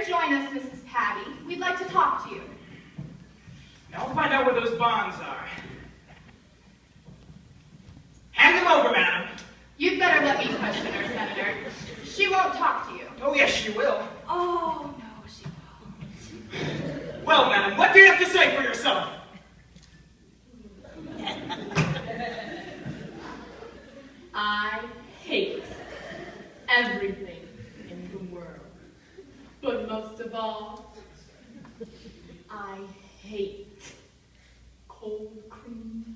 join us, Mrs. Patty. We'd like to talk to you. Now we'll find out where those bonds are. Hand them over, madam. You'd better let me question her, Senator. She won't talk to you. Oh, yes, she will. Oh, no, she won't. Well, madam, what do you have to say for yourself? I hate everything in the world. But most of all, I hate cold cream,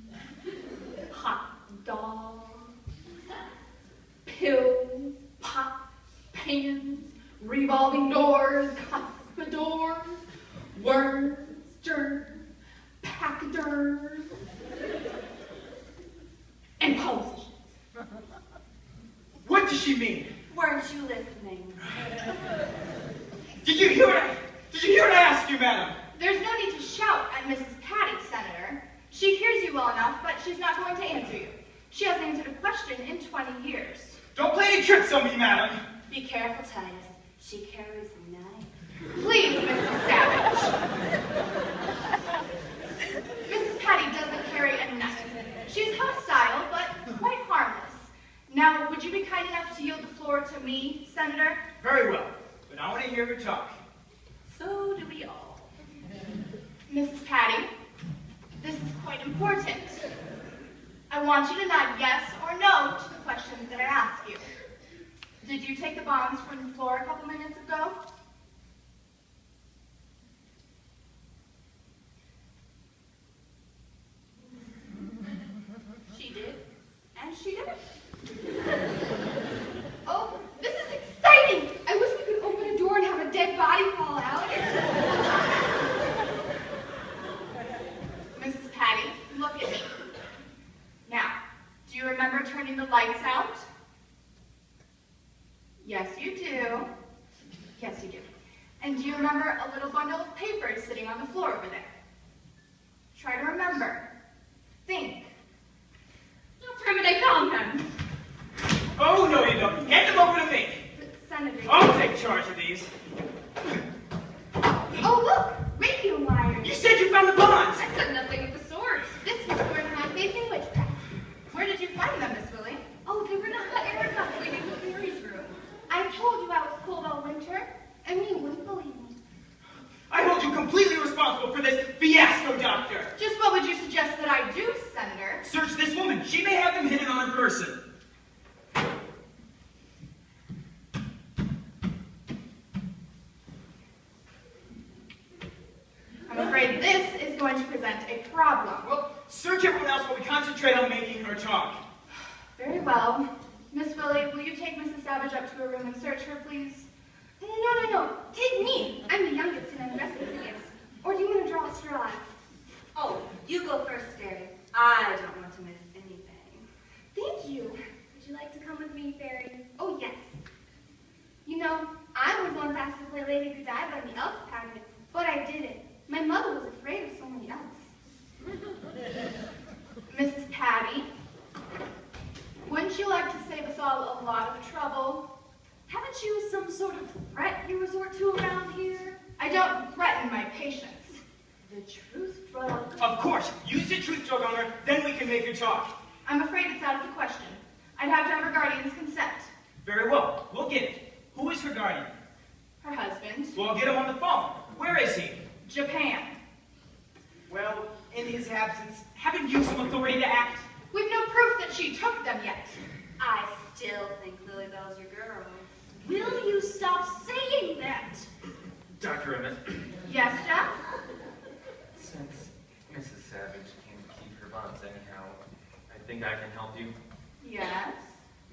hot dogs, pills, pots, pans, revolving doors, cuspidors, worms, germs, pachyderms, and politicians. What does she mean? Weren't you listening? Did you hear what I asked you, madam? There's no need to shout at Mrs. Patty, Senator. She hears you well enough, but she's not going to answer you. She hasn't answered a question in 20 years. Don't play any tricks on me, madam. Be careful, Titus. She carries a knife. Please, Mrs. Savage. Mrs. Patty doesn't carry a knife. She's hostile, but quite harmless. Now, would you be kind enough to yield the floor to me, Senator? Very well, but I want to hear her talk. So do we all. Mrs. Patty, this is quite important. I want you to nod yes or no to the questions that I ask you. Did you take the bonds from the floor a couple minutes ago? She did, and she didn't. Oh, this is exciting! I wish we could open a door and have a dead body fall out. Mrs. Patty, look at me. Now, do you remember turning the lights out? Yes, you do. Yes, you do. And do you remember a little bundle of papers sitting on the floor over there? Try to remember. Think. Where would I found them? Oh, no, you don't. Hand them over to me. But Senator... I'll take charge of these. Oh, look! Radio wires! You said you found the bonds. I said nothing of the sort. This was where my faith in witchcraft. Where did you find them, Miss Willie? Oh, they were in the Eureka waiting in Mary's room. I told you I was cold all winter, and you wouldn't believe me. I hold you completely responsible for this fiasco, Doctor. Just what would you suggest that I do, Senator? Search this woman. She may have them hidden on her person. I'm afraid this is going to present a problem. Well, search everyone else while we concentrate on making her talk. Very well. Miss Willie, will you take Mrs. Savage up to her room and search her, please? No. Take me. I'm the youngest and I'm dressed as the youngest. Or do you want to draw a straw? Oh, you go first, Fairy. I don't want to miss anything. Thank you. Would you like to come with me, Fairy? Oh, yes. You know, I was once asked to play Lady Godiva in the elf pageant, but I didn't. My mother was afraid of somebody else. Mrs. Patty, wouldn't you like to save us all a lot of trouble? Haven't you some sort of threat you resort to around here? I don't threaten my patients. The truth drug? Of course. Use the truth drug on her, then we can make her talk. I'm afraid it's out of the question. I'd have to have her guardian's consent. Very well. We'll get it. Who is her guardian? Her husband. Well, I'll get him on the phone. Where is he? Japan. Well, in his absence, haven't you some authority to act? We've no proof that she took them yet. I still think Lily Bell's your girl. Will you stop saying that? Dr. Emmett, Yes, Jeff? since Mrs. Savage can't keep her bonds anyhow, I think I can help you. Yes.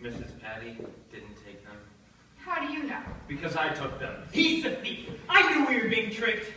Mrs. Patty didn't take them How do you know? because I took them. He's the thief. I knew we were being tricked.